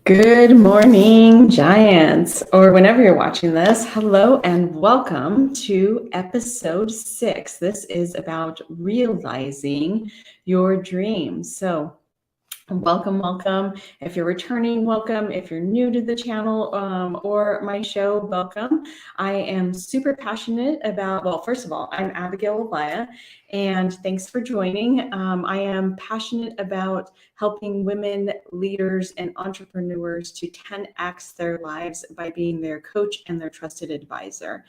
Good morning, Giants, or whenever you're watching this. Hello and welcome to episode 6. This is about realizing your dreams. So, welcome. If you're returning, welcome. If you're new to the channel or my show, welcome. I am super passionate about, well, first of all, I'm Abigail Olaya, and thanks for joining. I am passionate about helping women, leaders, and entrepreneurs to 10x their lives by being their coach and their trusted advisor.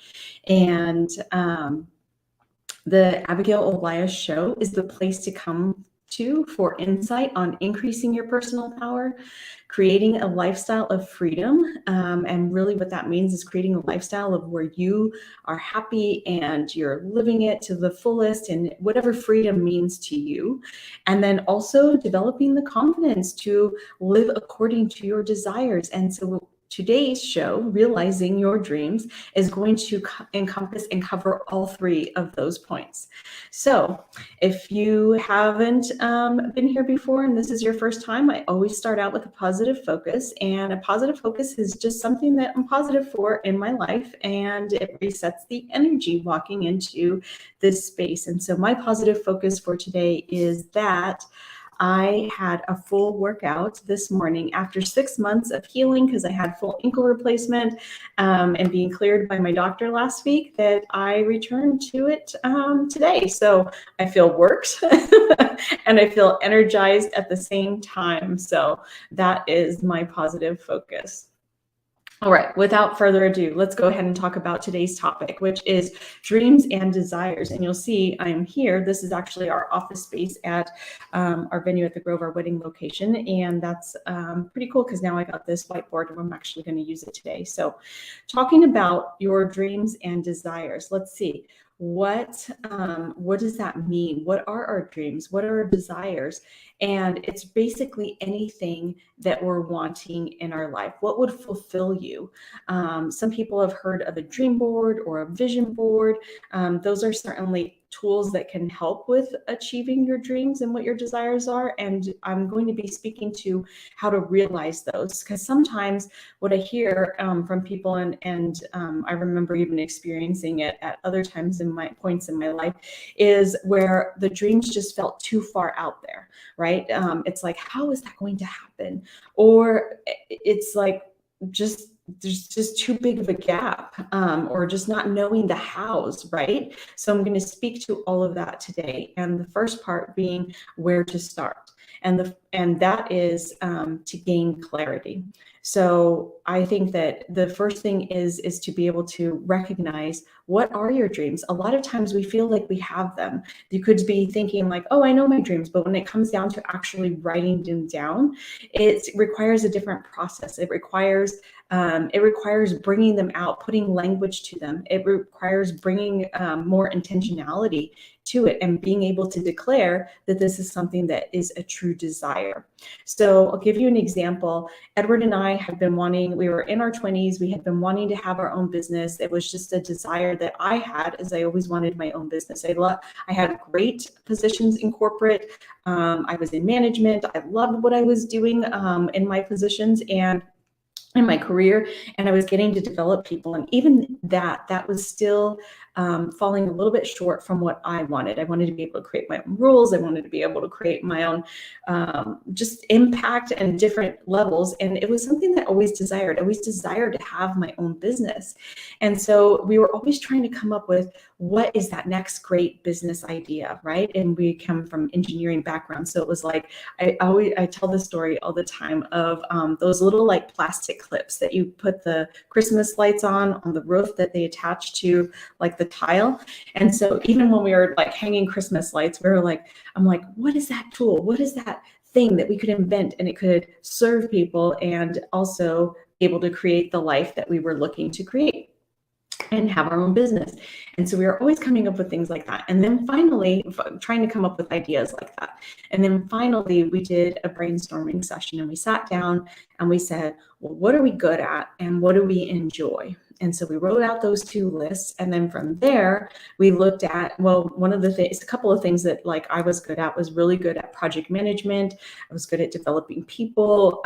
And the Abigail Olaya Show is the place to come to for insight on increasing your personal power, creating a lifestyle of freedom. And really what that means is creating a lifestyle of where you are happy and you're living it to the fullest and whatever freedom means to you. And then also developing the confidence to live according to your desires. And so today's show, Realizing Your Dreams, is going to encompass and cover all three of those points. So if you haven't been here before and this is your first time, I always start out with a positive focus. And a positive focus is just something that I'm positive for in my life, and it resets the energy walking into this space. And so my positive focus for today is that I had a full workout this morning after 6 months of healing because I had full ankle replacement and being cleared by my doctor last week, that I returned to it today. So I feel worked and I feel energized at the same time. So that is my positive focus. All right, without further ado, let's go ahead and talk about today's topic, which is dreams and desires. And you'll see I'm here. This is actually our office space at our venue at the Grove, our wedding location. And that's pretty cool because now I got this whiteboard and I'm actually going to use it today. So talking about your dreams and desires, let's see. What does that mean? What are our dreams? What are our desires? And it's basically anything that we're wanting in our life. What would fulfill you? Some people have heard of a dream board or a vision board. Those are certainly tools that can help with achieving your dreams and what your desires are. And I'm going to be speaking to how to realize those, because sometimes what I hear from people, and I remember even experiencing it at other times in my points in my life, is where the dreams just felt too far out there, right? It's like, how is that going to happen? Or it's like, there's just too big of a gap, or just not knowing the hows, right? So I'm going to speak to all of that today. And the first part being where to start. And that is to gain clarity. So I think that the first thing is to be able to recognize, what are your dreams? A lot of times we feel like we have them. You could be thinking like, oh, I know my dreams, but when it comes down to actually writing them down, it requires a different process. It requires bringing them out, putting language to them. It requires bringing more intentionality to it and being able to declare that this is something that is a true desire. So I'll give you an example. Edward and I had been wanting, we were in our 20s, we had been wanting to have our own business. It was just a desire that I had, as I always wanted my own business. I had great positions in corporate. I was in management. I loved what I was doing in my positions and in my career, and I was getting to develop people. And even that was still falling a little bit short from what I wanted. I wanted to be able to create my own rules. I wanted to be able to create my own just impact and different levels. And it was something that I always desired. I always desired to have my own business. And so we were always trying to come up with, what is that next great business idea, right? And we come from engineering background. So it was like, I tell this story all the time of those little like plastic clips that you put the Christmas lights on the roof that they attach to like the tile. And so even when we were like hanging Christmas lights, we were like, I'm like, what is that tool? What is that thing that we could invent, and it could serve people and also be able to create the life that we were looking to create and have our own business? And so we were always coming up with things like that. And then finally, trying to come up with ideas like that. And then finally, we did a brainstorming session, and we sat down and we said, well, what are we good at and what do we enjoy? And so we wrote out those 2 lists. And then from there, we looked at, well, one of the things, a couple of things that like I was good at, was really good at project management. I was good at developing people.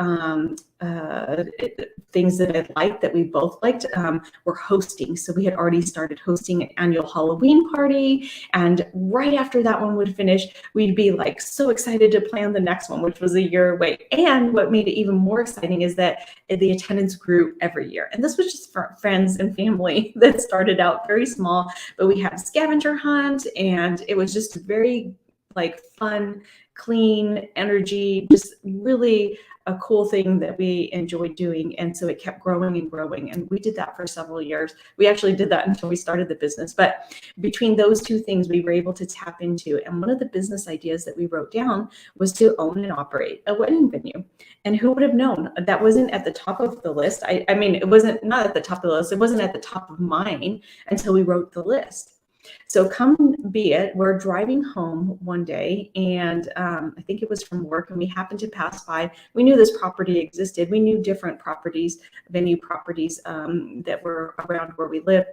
Things that I liked, that we both liked, were hosting. So we had already started hosting an annual Halloween party. And right after that one would finish, we'd be like so excited to plan the next one, which was a year away. And what made it even more exciting is that the attendance grew every year. And this was just for friends and family that started out very small, but we had a scavenger hunt, and it was just very like fun, clean energy, just really a cool thing that we enjoyed doing. And so it kept growing and growing. And we did that for several years. We actually did that until we started the business. But between those 2 things, we were able to tap into. And one of the business ideas that we wrote down was to own and operate a wedding venue. And who would have known? That wasn't at the top of the list. I mean, it wasn't not at the top of the list. It wasn't at the top of mine until we wrote the list. So come be it, we're driving home one day, and I think it was from work, and we happened to pass by. We knew this property existed. We knew different properties, venue properties that were around where we live.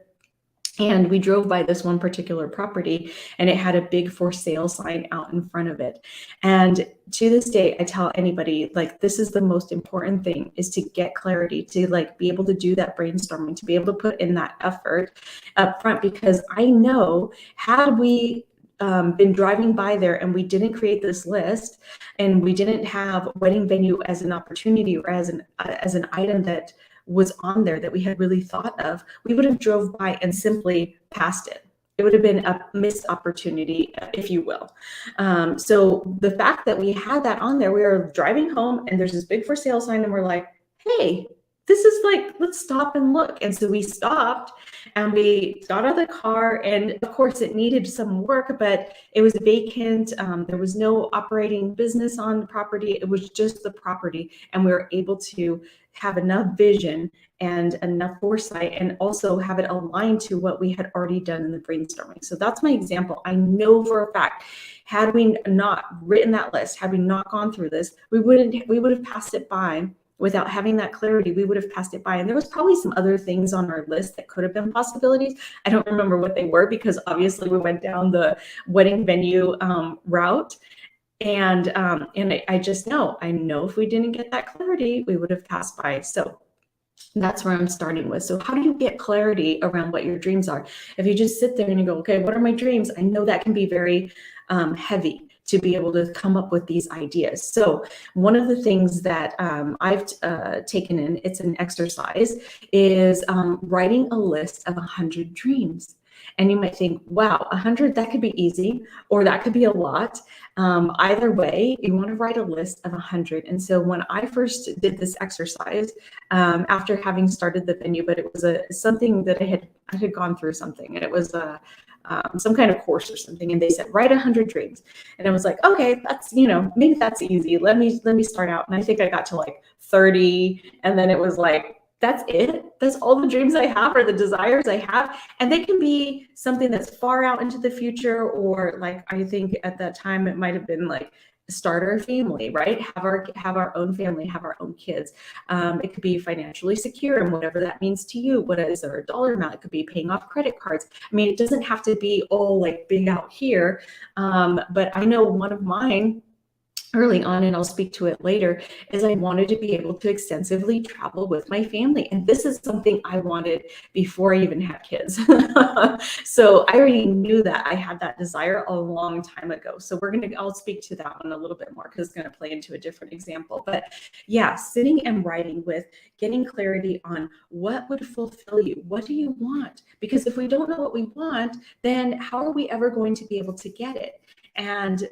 And we drove by this one particular property, and it had a big for sale sign out in front of it. And to this day, I tell anybody, like, this is the most important thing, is to get clarity, to like be able to do that brainstorming, to be able to put in that effort up front, because I know had we been driving by there and we didn't create this list, and we didn't have wedding venue as an opportunity or as an item that was on there that we had really thought of, we would have drove by and simply passed it. It would have been a missed opportunity, if you will. So the fact that we had that on there, we were driving home and there's this big for sale sign, and we're like, hey, this is like, let's stop and look. And so we stopped and we got out of the car, and of course it needed some work, but it was vacant. There was no operating business on the property. It was just the property. And we were able to have enough vision and enough foresight, and also have it aligned to what we had already done in the brainstorming. So that's my example. I know for a fact, had we not written that list, had we not gone through this, we would have passed it by. Without having that clarity, we would have passed it by. And there was probably some other things on our list that could have been possibilities. I don't remember what they were, because obviously we went down the wedding venue route. And I just know if we didn't get that clarity, we would have passed by. So that's where I'm starting with. So how do you get clarity around what your dreams are? If you just sit there and you go, okay, what are my dreams? I know that can be very heavy to be able to come up with these ideas. So one of the things that I've taken in, it's an exercise, is writing a list of 100 dreams. And you might think, wow, 100, that could be easy, or that could be a lot. Either way, you want to write a list of 100. And so when I first did this exercise, after having started the venue, but it was something that I had gone through something, and it was some kind of course or something, and they said write 100 dreams, and I was like, okay, that's, maybe that's easy. Let me start out. And I think I got to like 30, and then it was like, that's it. That's all the dreams I have, or the desires I have. And they can be something that's far out into the future, or like, I think at that time it might have been like start our family, right? Have our own family, have our own kids. It could be financially secure, and whatever that means to you. What is there a dollar amount? It could be paying off credit cards. I mean, it doesn't have to be all like big out here. But I know one of mine early on, and I'll speak to it later, is I wanted to be able to extensively travel with my family. And this is something I wanted before I even had kids. So I already knew that I had that desire a long time ago. So I'll speak to that one a little bit more, because it's going to play into a different example. But yeah, sitting and writing with getting clarity on what would fulfill you. What do you want? Because if we don't know what we want, then how are we ever going to be able to get it? And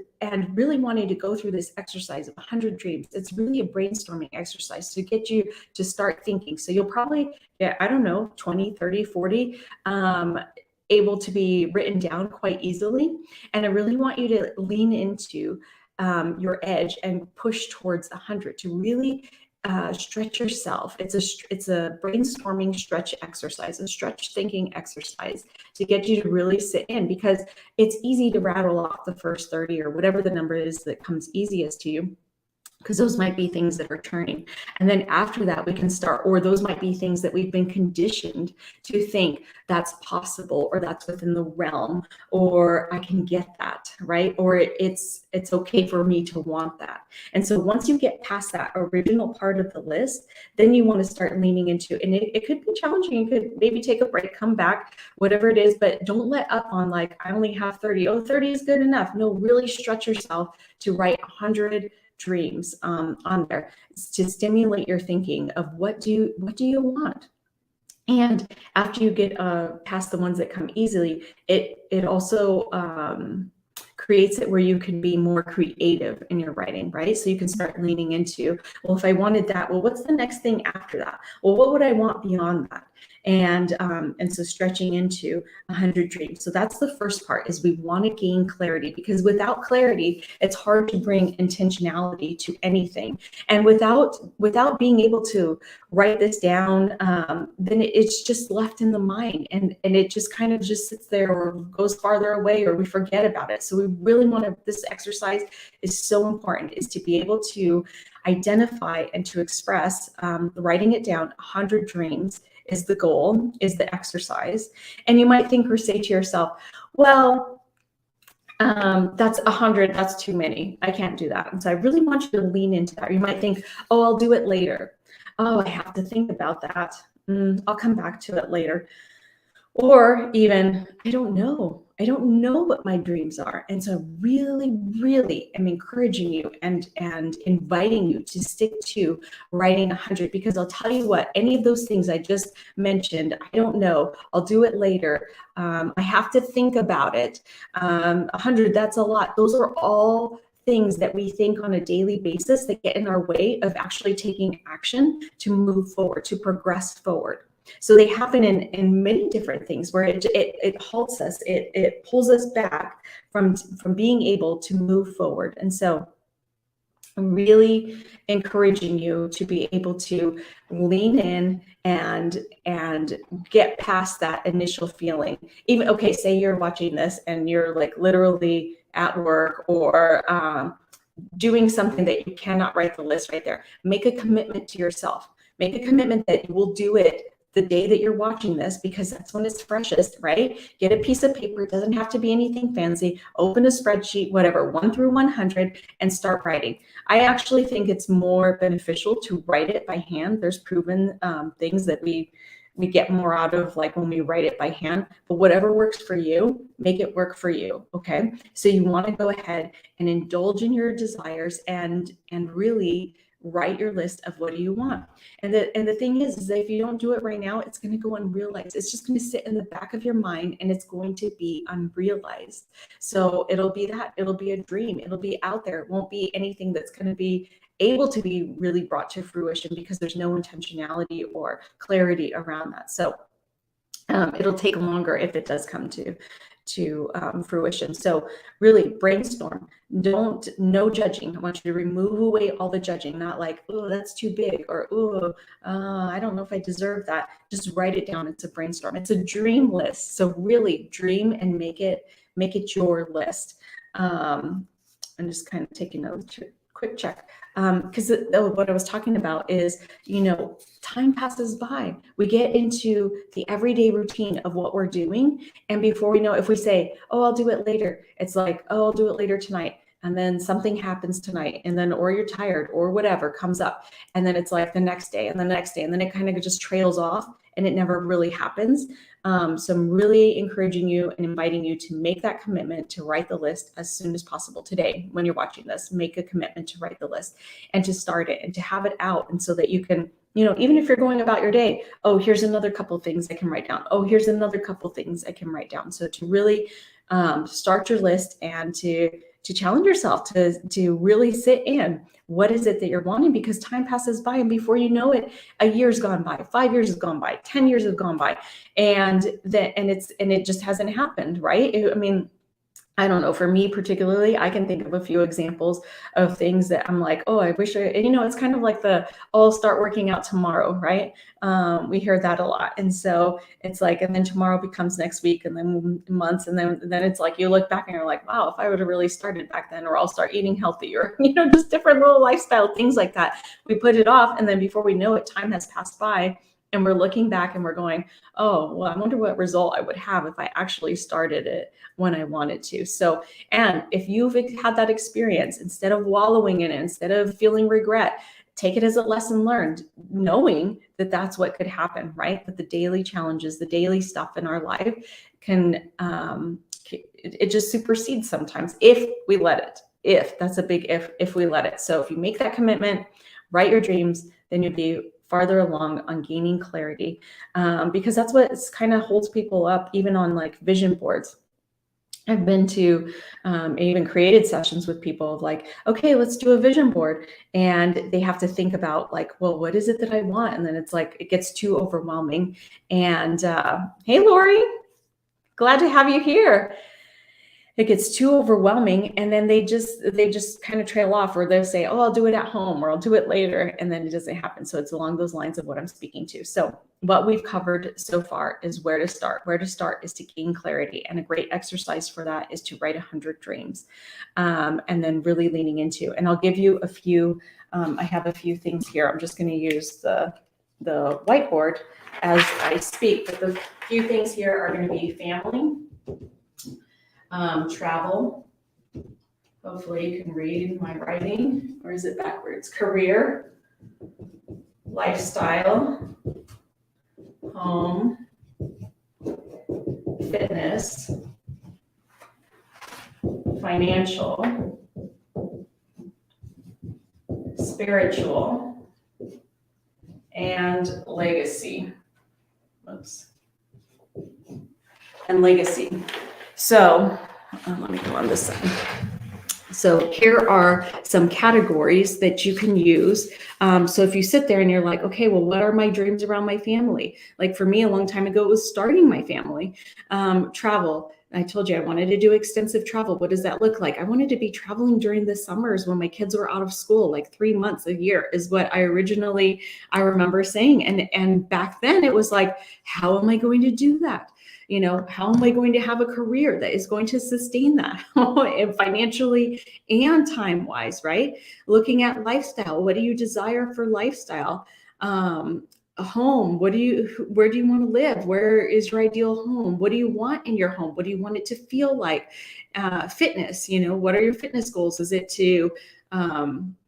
really wanting to go through this exercise of 100 dreams, it's really a brainstorming exercise to get you to start thinking. So you'll probably get, 20, 30, 40 able to be written down quite easily. And I really want you to lean into your edge and push towards 100 to really stretch yourself. It's a brainstorming stretch exercise, a stretch thinking exercise to get you to really sit in, because it's easy to rattle off the first 30 or whatever the number is that comes easiest to you. because those might be things that are turning. And then after that, we can start, or those might be things that we've been conditioned to think that's possible, or that's within the realm, or I can get that, right? Or it's okay for me to want that. And so once you get past that original part of the list, then you want to start leaning into, and it could be challenging. You could maybe take a break, come back, whatever it is, but don't let up on like, I only have 30. Oh, 30 is good enough. No, really stretch yourself to write 100 dreams on there to stimulate your thinking of what do you want. And after you get past the ones that come easily, it also creates it where you can be more creative in your writing, right? So you can start leaning into, well, if I wanted that, well, what's the next thing after that? Well, what would I want beyond that? And so stretching into 100 dreams. So that's the first part, is we want to gain clarity, because without clarity, it's hard to bring intentionality to anything. And without being able to write this down, then it's just left in the mind, and it just kind of just sits there or goes farther away, or we forget about it. So we really want to, this exercise is so important, is to be able to identify and to express, writing it down. 100 dreams is the goal, is the exercise. And you might think or say to yourself, well, that's 100, that's too many, I can't do that. And so I really want you to lean into that. You might think, oh, I'll do it later. Oh, I have to think about that. I'll come back to it later. Or even, I don't know what my dreams are. And so really, really am encouraging you and inviting you to stick to writing 100, because I'll tell you what, any of those things I just mentioned, I don't know, I'll do it later, I have to think about it, 100, that's a lot. Those are all things that we think on a daily basis that get in our way of actually taking action to move forward, to progress forward. So they happen in many different things where it halts us, it pulls us back from being able to move forward. And so I'm really encouraging you to be able to lean in and get past that initial feeling. Even, okay, say you're watching this and you're like literally at work or doing something that you cannot write the list right there. Make a commitment to yourself. Make a commitment that you will do it the day that you're watching this, because that's when it's freshest, right? Get a piece of paper. It doesn't have to be anything fancy. Open a spreadsheet, whatever, 1 through 100, and start writing. I actually think it's more beneficial to write it by hand. There's proven things that we get more out of, like when we write it by hand. But whatever works for you, make it work for you, okay? So you want to go ahead and indulge in your desires and really write your list of what do you want. And the thing is that if you don't do it right now, it's going to go unrealized. It's just going to sit in the back of your mind and it's going to be unrealized. So it'll be a dream. It'll be out there. It won't be anything that's going to be able to be really brought to fruition, because there's no intentionality or clarity around that. So it'll take longer if it does come to fruition. So really brainstorm. No judging. I want you to remove away all the judging, not like, oh, that's too big, or oh, I don't know if I deserve that. Just write it down. It's a brainstorm. It's a dream list. So really dream and make it your list. I'm just kind of taking a quick check. Because what I was talking about is, time passes by. We get into the everyday routine of what we're doing. And before we know, if we say, oh, I'll do it later, it's like, oh, I'll do it later tonight. And then something happens tonight, and then, or you're tired or whatever comes up. And then it's like the next day and the next day, and then it kind of just trails off and it never really happens. So I'm really encouraging you and inviting you to make that commitment to write the list as soon as possible today. When you're watching this, make a commitment to write the list and to start it and to have it out. And so that you can, even if you're going about your day, oh, here's another couple things I can write down. Oh, here's another couple things I can write down. So to really start your list and to challenge yourself to really sit in. What is it that you're wanting? Because time passes by, and before you know it, a year's gone by, 5 years has gone by, 10 years have gone by, and it just hasn't happened, right? I mean, I don't know, for me particularly, I can think of a few examples of things that I'm like, oh, I wish and it's kind of like oh, I'll start working out tomorrow, right? We hear that a lot. And so it's like, and then tomorrow becomes next week and then months. And then it's like, you look back and you're like, wow, if I would have really started back then, or I'll start eating healthy, or, just different little lifestyle things like that. We put it off. And then before we know it, time has passed by and we're looking back and we're going, oh, well, I wonder what result I would have if I actually started it when I wanted to. So, and if you've had that experience, instead of wallowing in it, instead of feeling regret, take it as a lesson learned, knowing that that's what could happen, right? That the daily challenges, the daily stuff in our life can, it just supersedes sometimes if we let it. If that's a big if we let it. So if you make that commitment, write your dreams, then you'll be farther along on gaining clarity, because that's what kind of holds people up, even on like vision boards. I've been to even created sessions with people of like, okay, let's do a vision board. And they have to think about like, well, what is it that I want? And then it's like, it gets too overwhelming. And hey, Lori, glad to have you here. It gets too overwhelming, and then they just kind of trail off, or they'll say, oh, I'll do it at home, or I'll do it later, and then it doesn't happen. So it's along those lines of what I'm speaking to. So what we've covered so far is where to start. Where to start is to gain clarity, and a great exercise for that is to write 100 dreams, and then really leaning into. And I'll give you a few. I have a few things here. I'm just going to use the whiteboard as I speak, but the few things here are going to be family, travel. Hopefully you can read my writing, or is it backwards? Career, lifestyle, home, fitness, financial, spiritual, and legacy. Oops. And legacy. So let me go on this side. So here are some categories that you can use. So if you sit there and you're like, okay, well, what are my dreams around my family? Like for me, a long time ago, it was starting my family. Travel. I told you I wanted to do extensive travel. What does that look like? I wanted to be traveling during the summers when my kids were out of school, like 3 months a year is what I remember saying. And back then it was like, how am I going to do that? How am I going to have a career that is going to sustain that financially and time-wise, right? Looking at lifestyle. What do you desire for lifestyle? A home. Where do you want to live? Where is your ideal home? What do you want in your home? What do you want it to feel like? Fitness, what are your fitness goals? Is it to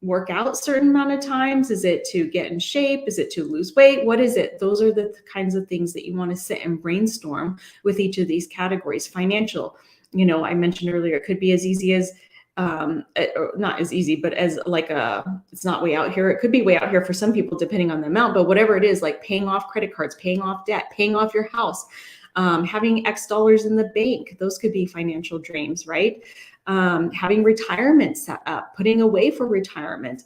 work out a certain amount of times? Is it to get in shape? Is it to lose weight? What is it? Those are the kinds of things that you want to sit and brainstorm with each of these categories. Financial, I mentioned earlier, it could be as easy as not as easy, but as like it's not way out here. It could be way out here for some people, depending on the amount, but whatever it is, like paying off credit cards, paying off debt, paying off your house, having X dollars in the bank. Those could be financial dreams, right? Having retirement set up, putting away for retirement.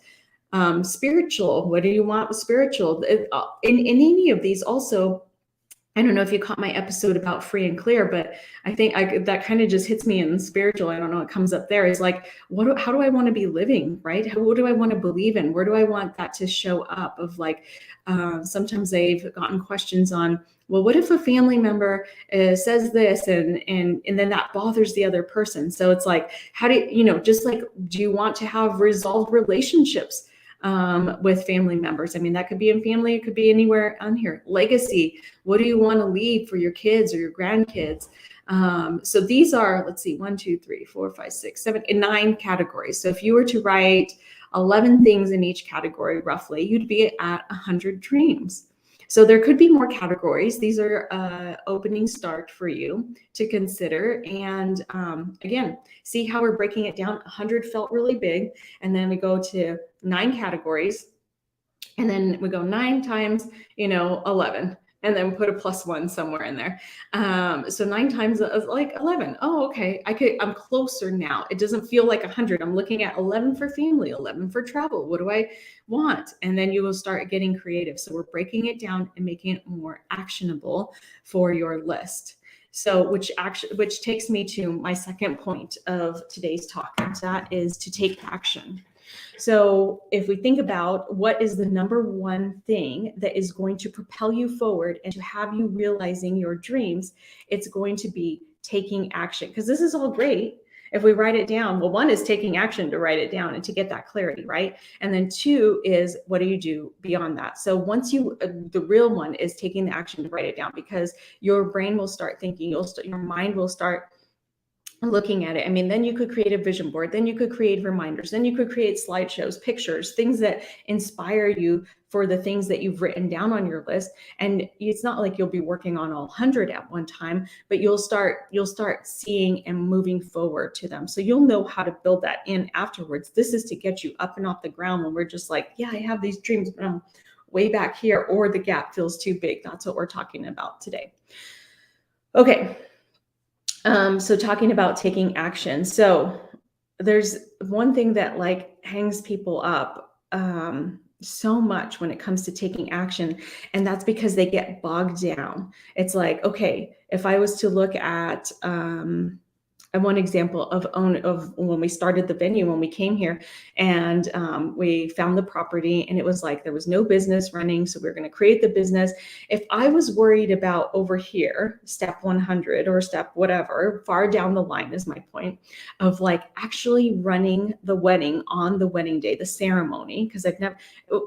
Spiritual, what do you want with spiritual? In any of these also, I don't know if you caught my episode about free and clear, but I think that kind of just hits me in spiritual. I don't know, it comes up there. It's like, how do I want to be living, right? What do I want to believe in? Where do I want that to show up? Of like, sometimes they've gotten questions on, well, what if a family member says this and then that bothers the other person? So it's like, how do you, just like, do you want to have resolved relationships with family members? I mean, that could be in family, it could be anywhere on here. Legacy, what do you want to leave for your kids or your grandkids? So these are, let's see, 1, 2, 3, 4, 5, 6, 7, 9 categories. So if you were to write 11 things in each category, roughly, you'd be at 100 dreams. So there could be more categories. These are opening start for you to consider. And again, see how we're breaking it down. 100 felt really big. And then we go to 9 categories. And then we go 9 times, 11. And then put a +1 somewhere in there. So 9 times is like 11. Oh, okay. I'm closer now. It doesn't feel like 100. I'm looking at 11 for family, 11 for travel. What do I want? And then you will start getting creative. So we're breaking it down and making it more actionable for your list. So, which takes me to my second point of today's talk, and that is to take action. So if we think about what is the number one thing that is going to propel you forward and to have you realizing your dreams, it's going to be taking action. Because this is all great if we write it down. Well, one is taking action to write it down and to get that clarity, right? And then two is, what do you do beyond that? So once you, the real one is taking the action to write it down, because your brain will start thinking, your mind will start looking at it. I mean, then you could create a vision board, then you could create reminders, then you could create slideshows, pictures, things that inspire you for the things that you've written down on your list. And it's not like you'll be working on all 100 at one time, but you'll start seeing and moving forward to them. So you'll know how to build that in afterwards. This is to get you up and off the ground when we're just like, yeah, I have these dreams, but I'm way back here, or the gap feels too big. That's what we're talking about today. Okay. So talking about taking action. So there's one thing that like hangs people up so much when it comes to taking action, and that's because they get bogged down. It's like, okay, if I was to look at one example of when we started the venue, when we came here, and we found the property, and it was like there was no business running, so we were going to create the business. If I was worried about over here, step 100 or step whatever, far down the line is my point, of like actually running the wedding on the wedding day, the ceremony, because I've never.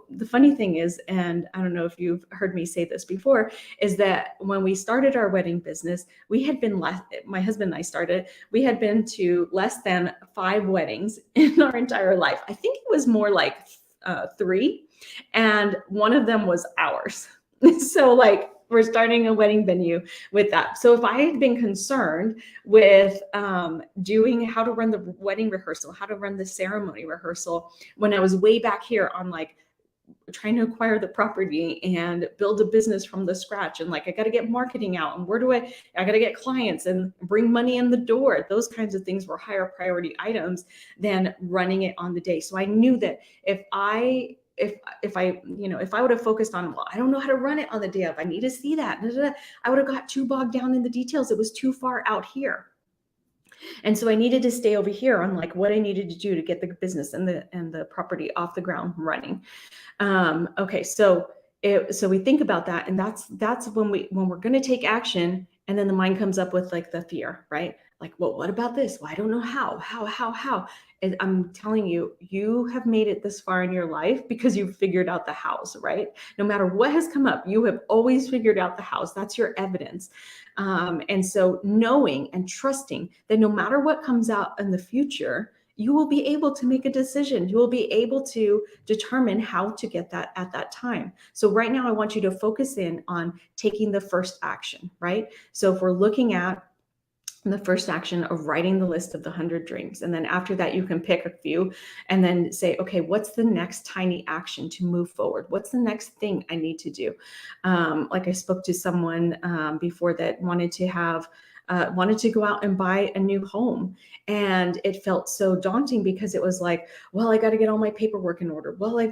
The funny thing is, and I don't know if you've heard me say this before, is that when we started our wedding business, we had been my husband and I started. We had been to less than 5 weddings in our entire life. I think it was more like 3, and one of them was ours. So like we're starting a wedding venue with that. So if I had been concerned with doing how to run the wedding rehearsal, how to run the ceremony rehearsal, when I was way back here on like trying to acquire the property and build a business from the scratch, and like I got to get marketing out, and where do I got to get clients and bring money in the door, those kinds of things were higher priority items than running it on the day. So I knew that if I would have focused on, well, I don't know how to run it on the day of, I need to see that, I would have got too bogged down in the details. It was too far out here. And so I needed to stay over here on like what I needed to do to get the business and the property off the ground running. Okay, so we think about that, and that's when we're going to take action, and then the mind comes up with like the fear, right? Like, well, what about this? Well, I don't know how. And I'm telling you, you have made it this far in your life because you've figured out the hows, right? No matter what has come up, you have always figured out the hows. That's your evidence. And so knowing and trusting that no matter what comes out in the future, you will be able to make a decision. You will be able to determine how to get that at that time. So right now, I want you to focus in on taking the first action, right? So if we're looking at the first action of writing the list of the 100 dreams, and then after that, you can pick a few and then say, okay, what's the next tiny action to move forward? What's the next thing I need to do? Like I spoke to someone before that wanted to go out and buy a new home. And it felt so daunting because it was like, well, I got to get all my paperwork in order. Well, I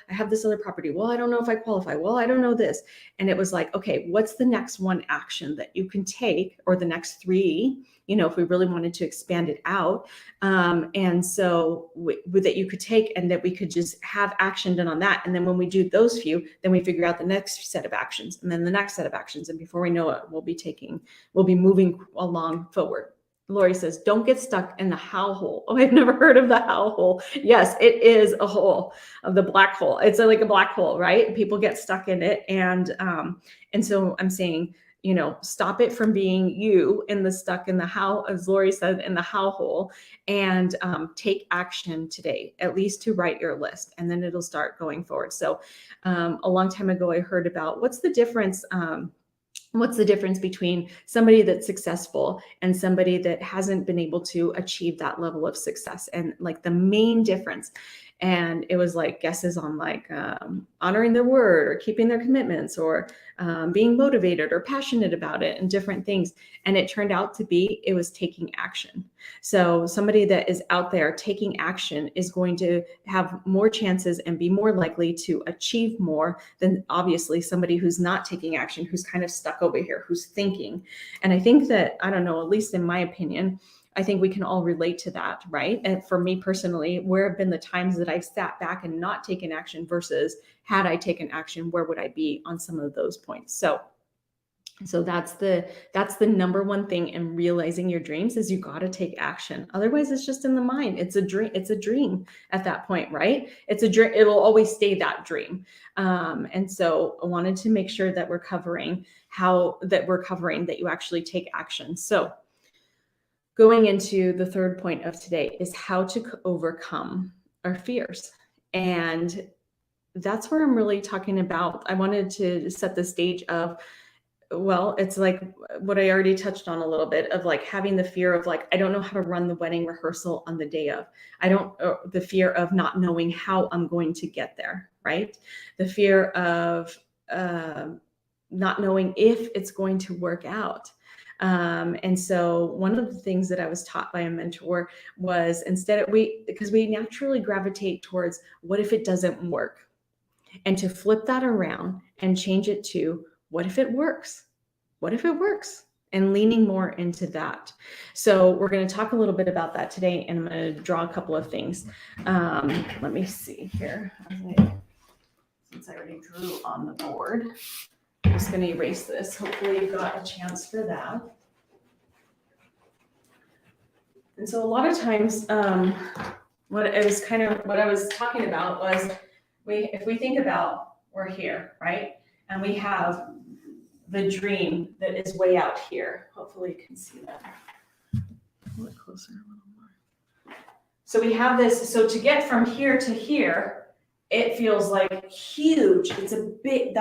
have this other property. Well, I don't know if I qualify. Well, I don't know this. And it was like, okay, what's the next one action that you can take, or the next 3, if we really wanted to expand it out. And so that you could take, and that we could just have action done on that. And then when we do those few, then we figure out the next set of actions, and then the next set of actions. And before we know it, we'll be moving along forward. Lori says, don't get stuck in the how hole. Oh, I've never heard of the how hole. Yes, it is a hole, of the black hole. It's like a black hole, right? People get stuck in it. And so I'm saying, stop it from being you stuck in the how, as Lori said, in the how hole, and take action today, at least to write your list, and then it'll start going forward. So a long time ago, I heard about what's the difference between somebody that's successful and somebody that hasn't been able to achieve that level of success. And like the main difference And it was like guesses on like honoring their word or keeping their commitments or being motivated or passionate about it and different things. And it turned out to be, it was taking action. So somebody that is out there taking action is going to have more chances and be more likely to achieve more than obviously somebody who's not taking action, who's kind of stuck over here, who's thinking. And I think that, I don't know, at least in my opinion, I think we can all relate to that, right? And for me personally, where have been the times that I've sat back and not taken action versus had I taken action, where would I be on some of those points? So that's the number one thing in realizing your dreams is you got to take action. Otherwise, it's just in the mind. It's a dream. It's a dream at that point, right? It's a dream. It'll always stay that dream. And so I wanted to make sure that we're covering that you actually take action. So going into the third point of today is how to overcome our fears. And that's where I'm really talking about. I wanted to set the stage of, well, it's like what I already touched on a little bit of like having the fear of like, I don't know how to run the wedding rehearsal on the day of. The fear of not knowing how I'm going to get there, right? The fear of not knowing if it's going to work out. And so one of the things that I was taught by a mentor was because we naturally gravitate towards what if it doesn't work, and to flip that around and change it to what if it works? What if it works? And leaning more into that. So we're going to talk a little bit about that today, and I'm going to draw a couple of things. Let me see here. Since I already drew on the board, I'm just going to erase this. Hopefully you got a chance for that. And so a lot of times, what I was talking about was if we think about, we're here, right? And we have the dream that is way out here. Hopefully you can see that. Pull it closer a little more. So we have this, so to get from here to here, it feels like huge. That's a big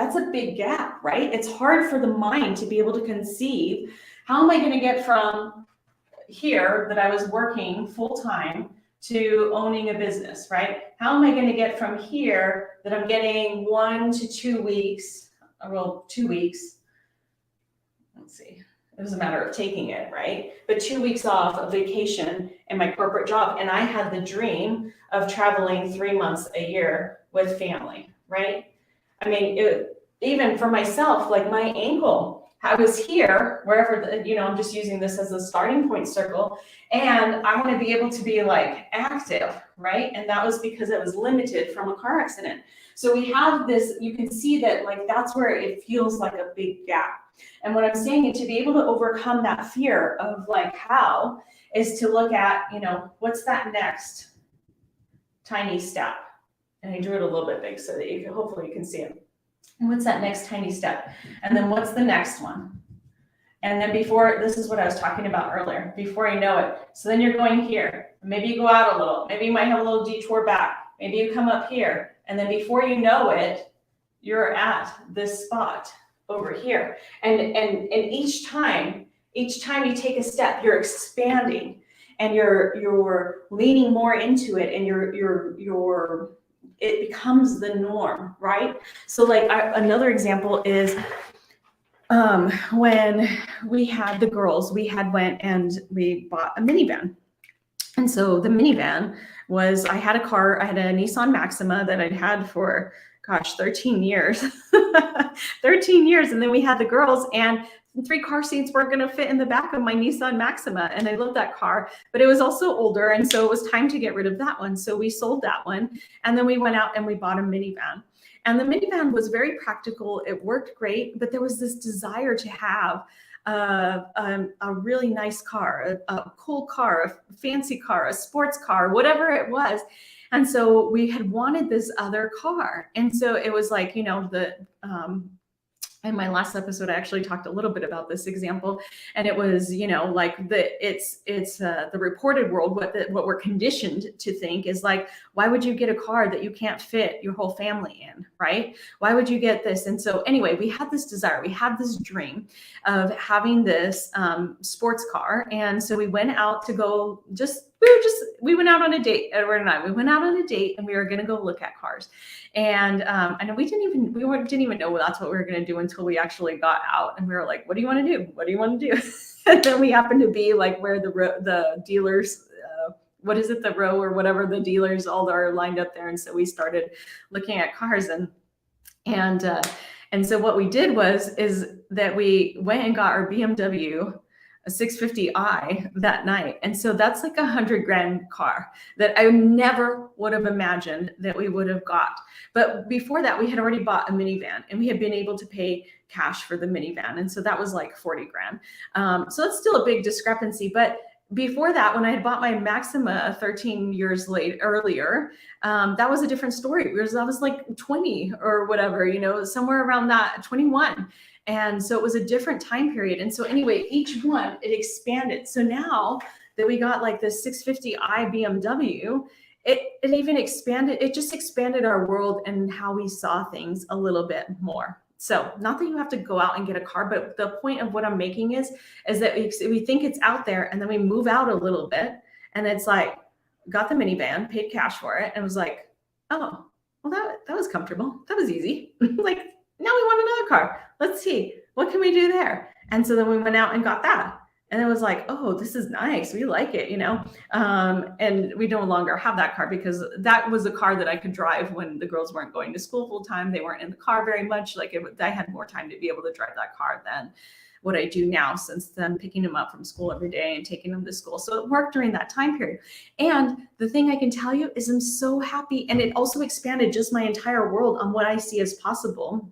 gap, right? It's hard for the mind to be able to conceive, how am I going to get from here that I was working full time to owning a business, right? How am I going to get from here that I'm getting 1 to 2 weeks, 2 weeks. Let's see. It was a matter of taking it, right? But 2 weeks off of vacation in my corporate job. And I had the dream of traveling 3 months a year with family, right? I mean, even for myself, like my ankle, I was here, wherever, I'm just using this as a starting point circle. And I want to be able to be like active, right? And that was because it was limited from a car accident. So we have this, you can see that like, that's where it feels like a big gap. And what I'm saying is to be able to overcome that fear of like how is to look at, what's that next tiny step? And I drew it a little bit big so that hopefully you can see it. And what's that next tiny step? And then what's the next one? And then this is what I was talking about earlier, before you know it. So then you're going here. Maybe you go out a little. Maybe you might have a little detour back. Maybe you come up here. And then before you know it, you're at this spot over here. And each time you take a step, you're expanding and you're leaning more into it, and it becomes the norm, right? So like another example is when we had the girls, we went and we bought a minivan. And so the minivan was, I had a Nissan Maxima that I'd had for, 13 years, 13 years. And then we had the girls, and 3 car seats weren't going to fit in the back of my Nissan Maxima. And I loved that car, but it was also older. And so it was time to get rid of that one. So we sold that one. And then we went out and we bought a minivan. And the minivan was very practical. It worked great, but there was this desire to have a really nice car, a cool car, a fancy car, a sports car, whatever it was. And so we had wanted this other car. And so it was like, in my last episode, I actually talked a little bit about this example, and it was, like the reported world, what we're conditioned to think is like, why would you get a car that you can't fit your whole family in, right? Why would you get this? And so anyway, we had this desire, we had this dream of having this sports car. And so we went out to go we went out on a date, Edward and I. We went out on a date, and we were going to go look at cars. And we didn't even know that's what we were going to do until we actually got out. And we were like, "What do you want to do? What do you want to do?" And then we happened to be like where the dealers, what is it, the row or whatever, the dealers all are lined up there. And so we started looking at cars, and so what we did is that we went and got our BMW, a 650i that night. And so that's like $100,000 car that I never would have imagined that we would have got. But before that, we had already bought a minivan, and we had been able to pay cash for the minivan. And so that was like $40,000. So it's still a big discrepancy. But before that, when I had bought my Maxima 13 years earlier, that was a different story. I was like 20 or whatever, somewhere around that, 21. And so it was a different time period. And so anyway, each one, it expanded. So now that we got like this 650i BMW, it even expanded. It just expanded our world and how we saw things a little bit more. So not that you have to go out and get a car, but the point of what I'm making is that we think it's out there, and then we move out a little bit, and it's like, got the minivan, paid cash for it, and was like, oh, well, that was comfortable. That was easy. Like, now we want another car. Let's see, what can we do there? And so then we went out and got that. And it was like, oh, this is nice. We like it, and we no longer have that car because that was a car that I could drive when the girls weren't going to school full time. They weren't in the car very much. I had more time to be able to drive that car than what I do now, since then picking them up from school every day and taking them to school. So it worked during that time period. And the thing I can tell you is I'm so happy. And it also expanded just my entire world on what I see as possible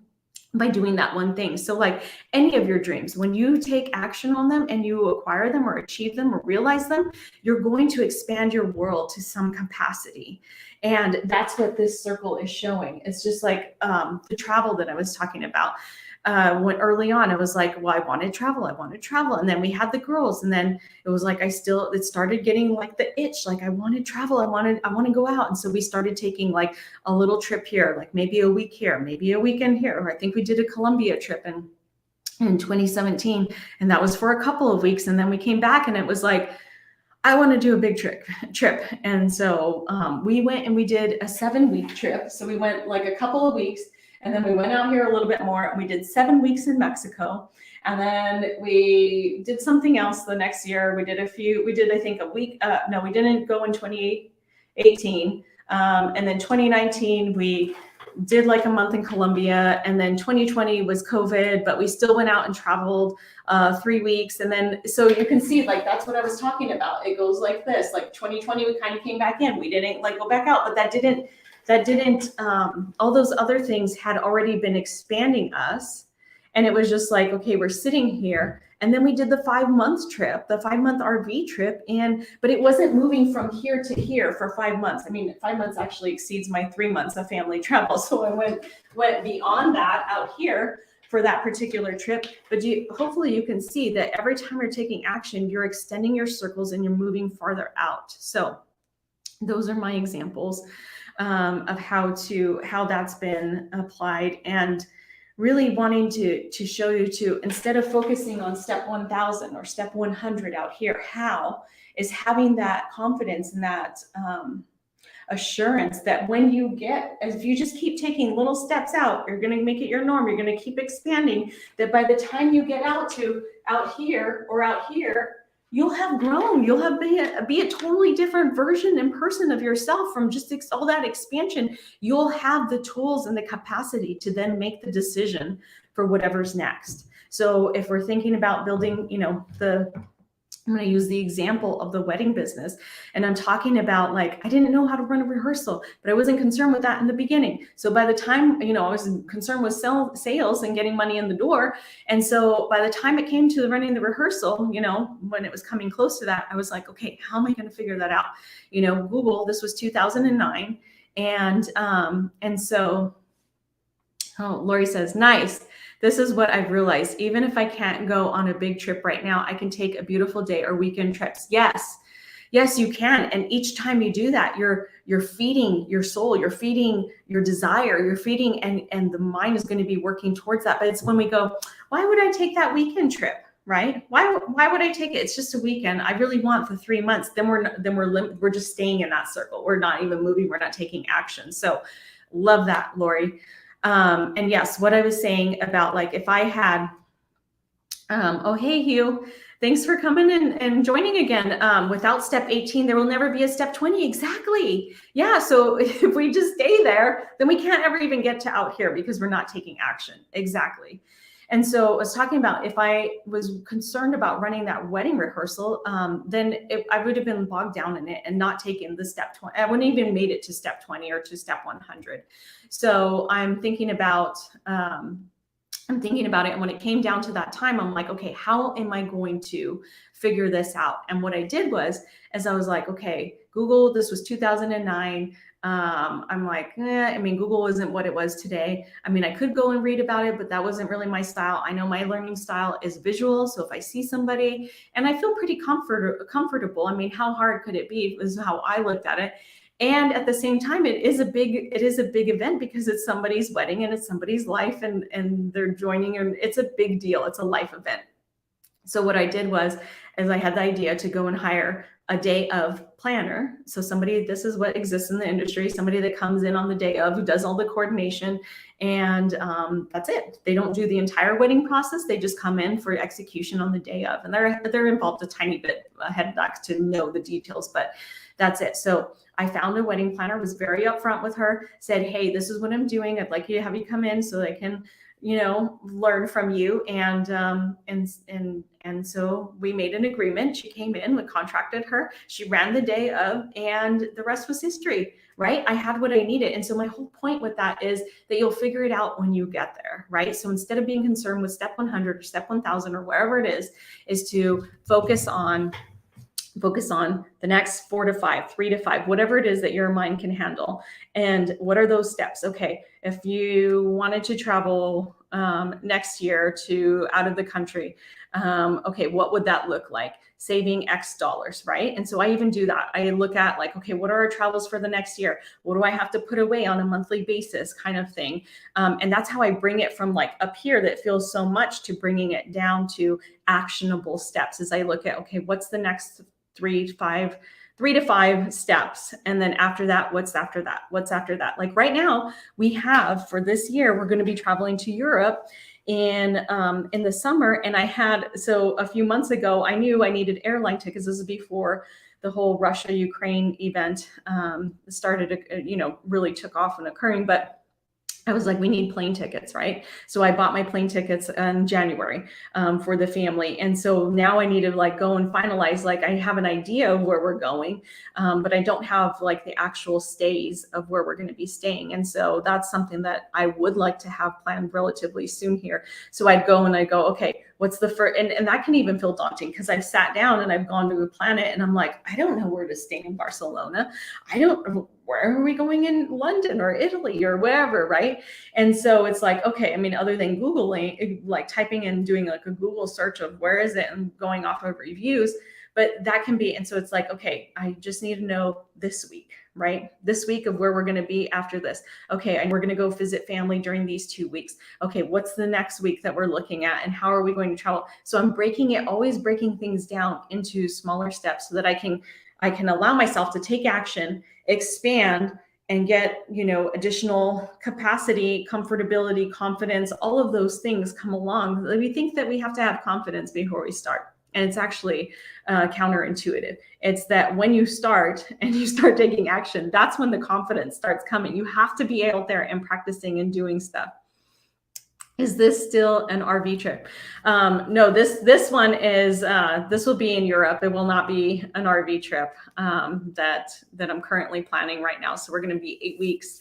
by doing that one thing. So like any of your dreams, when you take action on them and you acquire them or achieve them or realize them, you're going to expand your world to some capacity. And that's what this circle is showing. It's just like the travel that I was talking about. When early on, I was like, well, I want to travel. And then we had the girls, and then it was like, it started getting like the itch. Like I want to travel. I want to go out. And so we started taking like a little trip here, like maybe a week here, maybe a weekend here. Or I think we did a Colombia trip in 2017. And that was for a couple of weeks. And then we came back, and it was like, I want to do a big trip. And so we went and we did a 7-week trip. So we went like a couple of weeks. And then we went out here a little bit more, and we did 7 weeks in Mexico. And then we did something else the next year. I think a week. No, we didn't go in 2018. And then 2019, we did like a month in Colombia. And then 2020 was COVID, but we still went out and traveled 3 weeks. And then, so you can see, like, that's what I was talking about. It goes like this, like 2020, we kind of came back in. We didn't like go back out, but that didn't, all those other things had already been expanding us. And it was just like, okay, we're sitting here. And then we did the 5-month trip, the 5-month RV trip. But it wasn't moving from here to here for 5 months. I mean, 5 months actually exceeds my 3 months of family travel. So I went beyond that out here for that particular trip. But hopefully you can see that every time you're taking action, you're extending your circles and you're moving farther out. So those are my examples of how that's been applied, and really wanting to show you to, instead of focusing on step 1000 or step 100 out here, how is having that confidence and that assurance that when if you just keep taking little steps out, you're going to make it your norm. You're going to keep expanding, that by the time you get out here, you'll have grown. You'll have be a totally different version and person of yourself from just all that expansion. You'll have the tools and the capacity to then make the decision for whatever's next. So if we're thinking about building, I'm going to use the example of the wedding business. And I'm talking about, like, I didn't know how to run a rehearsal, but I wasn't concerned with that in the beginning. So by the time, I was concerned with sales and getting money in the door. And so by the time it came to running the rehearsal, when it was coming close to that, I was like, okay, how am I going to figure that out? Google, this was 2009. And so, Lori says, nice. This is what I've realized. Even if I can't go on a big trip right now, I can take a beautiful day or weekend trips. Yes, you can. And each time you do that, you're feeding your soul, you're feeding your desire, you're feeding, and the mind is going to be working towards that. But it's when we go, why would I take that weekend trip? right? Why would I take it? It's just a weekend. I really want the 3 months. Then we're just staying in that circle. We're not even moving. We're not taking action. So love that, Lori. And yes, what I was saying about like if I had, oh, hey, Hugh, thanks for coming in and joining again. Without step 18, there will never be a step 20. Exactly. Yeah. So if we just stay there, then we can't ever even get to out here because we're not taking action. Exactly. And so I was talking about if I was concerned about running that wedding rehearsal, then I would have been bogged down in it and not taken the step 20. I wouldn't even made it to step 20 or to step 100. So I'm thinking about it. And when it came down to that time, I'm like, okay, how am I going to figure this out? And what I did was, as I was like, okay, Google, this was 2009. I'm like, I mean, Google isn't what it was today. I mean, I could go and read about it, but that wasn't really my style. I know my learning style is visual. So if I see somebody and I feel pretty comfortable, I mean, how hard could it be? Is how I looked at it. And at the same time, it is a big event because it's somebody's wedding and it's somebody's life and they're joining, and it's a big deal. It's a life event. So what I did was, as I had the idea to go and hire a day of planner. So somebody, this is what exists in the industry, somebody that comes in on the day of, who does all the coordination, and that's it. They don't do the entire wedding process. They just come in for execution on the day of, and they're involved a tiny bit ahead of that to know the details, but that's it. So I found a wedding planner, was very upfront with her, said, hey, this is what I'm doing. I'd like you to have you come in so that I can, learn from you. And so we made an agreement. She came in, we contracted her. She ran the day of, and the rest was history, right? I had what I needed. And so my whole point with that is that you'll figure it out when you get there, right? So instead of being concerned with step 100 or step 1000 or wherever it is to focus on the next 4 to 5, 3 to 5, whatever it is that your mind can handle. And what are those steps? Okay, if you wanted to travel next year to out of the country, okay, what would that look like? Saving X dollars, right? And so I even do that. I look at like, okay, what are our travels for the next year? What do I have to put away on a monthly basis, kind of thing? And that's how I bring it from like up here that feels so much to bringing it down to actionable steps. As I look at, okay, what's the next 3 to 5 steps, and then after that, what's after that? Like right now, we have, for this year, we're going to be traveling to Europe in the summer. And so a few months ago, I knew I needed airline tickets. This is before the whole Russia-Ukraine event started, really took off and occurring. But I was like, we need plane tickets, right? So I bought my plane tickets in January for the family. And so now I need to like go and finalize, like I have an idea of where we're going, but I don't have like the actual stays of where we're going to be staying. And so that's something that I would like to have planned relatively soon here. So I'd go, okay, what's the first, and that can even feel daunting because I've sat down and I've gone to a planet and I'm like, I don't know where to stay in Barcelona. Where are we going in London or Italy or wherever, right? And so it's like, okay, I mean, other than Googling, like typing in, doing like a Google search of where is it and going off of reviews, but that can be, and so it's like, okay, I just need to know this week, right? This week of where we're going to be after this. Okay, and we're going to go visit family during these 2 weeks. Okay, what's the next week that we're looking at and how are we going to travel? So I'm always breaking things down into smaller steps so that I can allow myself to take action, expand, and get, additional capacity, comfortability, confidence, all of those things come along. We think that we have to have confidence before we start. And it's actually counterintuitive. It's that when you start and you start taking action, that's when the confidence starts coming. You have to be out there and practicing and doing stuff. Is this still an RV trip? No, this one is, this will be in Europe. It will not be an RV trip that I'm currently planning right now. So we're going to be 8 weeks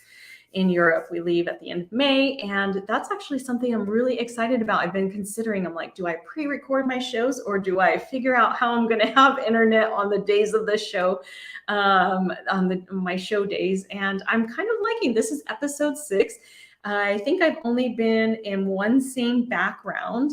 in Europe. We leave at the end of May. And that's actually something I'm really excited about. I've been considering, I'm like, do I pre-record my shows or do I figure out how I'm going to have internet on the days of the show, on my show days? And I'm kind of liking, this is episode 6. I think I've only been in one same background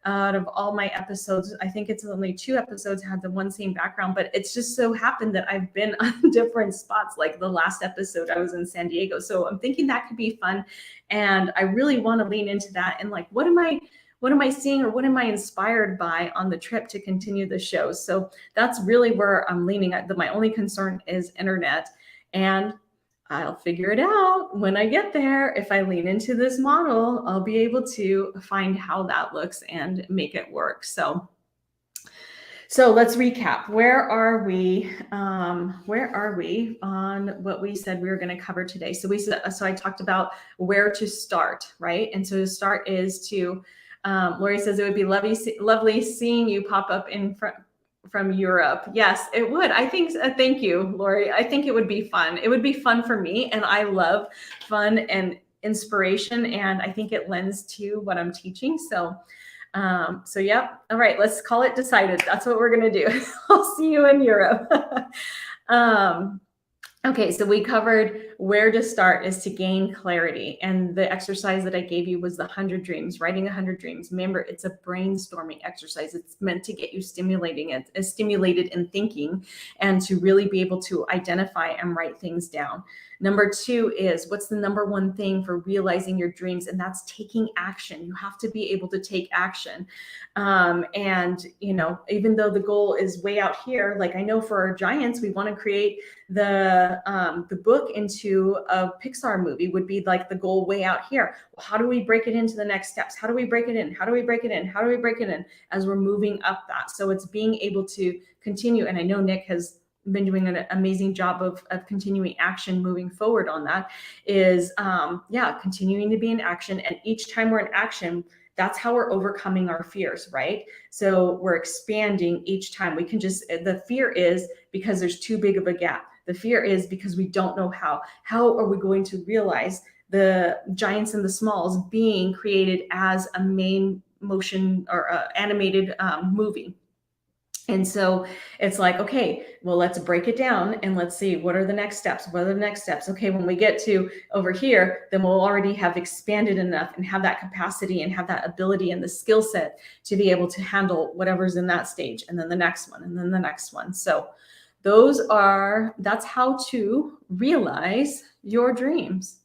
out of all my episodes. I think it's only 2 episodes had the one same background, but it's just so happened that I've been on different spots. Like the last episode, I was in San Diego. So I'm thinking that could be fun. And I really want to lean into that. And like, what am I what am I seeing or what am I inspired by on the trip to continue the show? So that's really where I'm leaning at. My only concern is internet, and I'll figure it out when I get there. If I lean into this model, I'll be able to find how that looks and make it work. So let's recap. Where are we? Where are we on what we said we were going to cover today? So I talked about where to start, right? And so to start is to, Lori says it would be lovely seeing you pop up in front from Europe. Yes, it would. I think, thank you, Lori. I think it would be fun. It would be fun for me. And I love fun and inspiration. And I think it lends to what I'm teaching. So yep. All right, let's call it decided. That's what we're going to do. I'll see you in Europe. Okay, so we covered where to start is to gain clarity. And the exercise that I gave you was the 100 dreams, writing 100 dreams. Remember, it's a brainstorming exercise. It's meant to get you stimulated in thinking and to really be able to identify and write things down. Number 2 is, what's the number one thing for realizing your dreams? And that's taking action. You have to be able to take action. And, even though the goal is way out here, like I know for our giants, we want to create the book into a Pixar movie would be like the goal way out here. Well, how do we break it into the next steps? How do we break it in? How do we break it in? How do we break it in as we're moving up that? So it's being able to continue. And I know Nick has been doing an amazing job of continuing action moving forward on that is, continuing to be in action. And each time we're in action, that's how we're overcoming our fears, right? So we're expanding each time. We can the fear is because there's too big of a gap. The fear is because we don't know how. How are we going to realize the giants and the smalls being created as a main motion or animated movie? And so it's like, okay, well, let's break it down and let's see what are the next steps. What are the next steps? Okay, when we get to over here, then we'll already have expanded enough and have that capacity and have that ability and the skill set to be able to handle whatever's in that stage, and then the next one, and then the next one. So that's how to realize your dreams.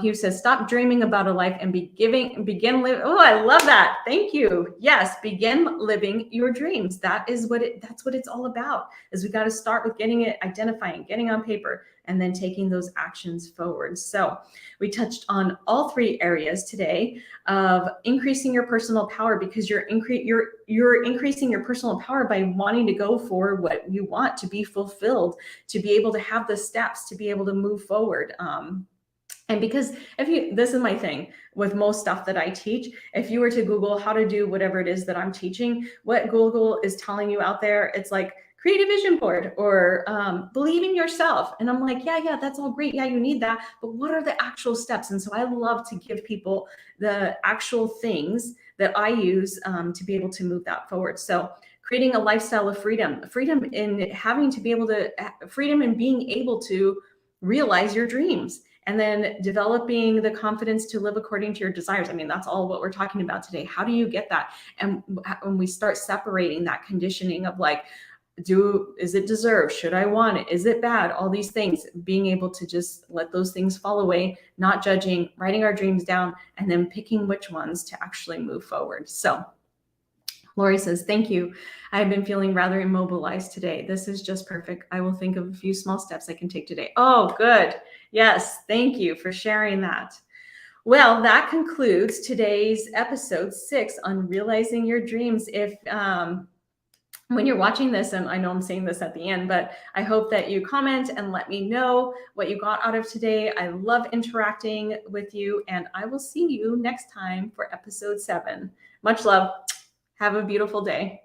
Hugh says, stop dreaming about a life and begin living. Oh, I love that. Thank you. Yes, begin living your dreams. That's what it's all about. Is we got to start with getting it, identifying, getting on paper, and then taking those actions forward. So we touched on all 3 areas today of increasing your personal power, because you're increasing your personal power by wanting to go for what you want, to be fulfilled, to be able to have the steps, to be able to move forward. And because this is my thing with most stuff that I teach, if you were to Google how to do whatever it is that I'm teaching, what Google is telling you out there, it's like, create a vision board or believe in yourself. And I'm like, yeah, that's all great. Yeah, you need that. But what are the actual steps? And so I love to give people the actual things that I use to be able to move that forward. So creating a lifestyle of freedom in freedom in being able to realize your dreams. And then developing the confidence to live according to your desires. I mean, that's all what we're talking about today. How do you get that? And when we start separating that conditioning of like, is it deserved? Should I want it? Is it bad? All these things, being able to just let those things fall away, not judging, writing our dreams down, and then picking which ones to actually move forward. So Lori says, thank you. I've been feeling rather immobilized today. This is just perfect. I will think of a few small steps I can take today. Oh, good. Yes. Thank you for sharing that. Well, that concludes today's episode 6 on realizing your dreams. If when you're watching this, and I know I'm saying this at the end, but I hope that you comment and let me know what you got out of today. I love interacting with you, and I will see you next time for episode 7. Much love. Have a beautiful day.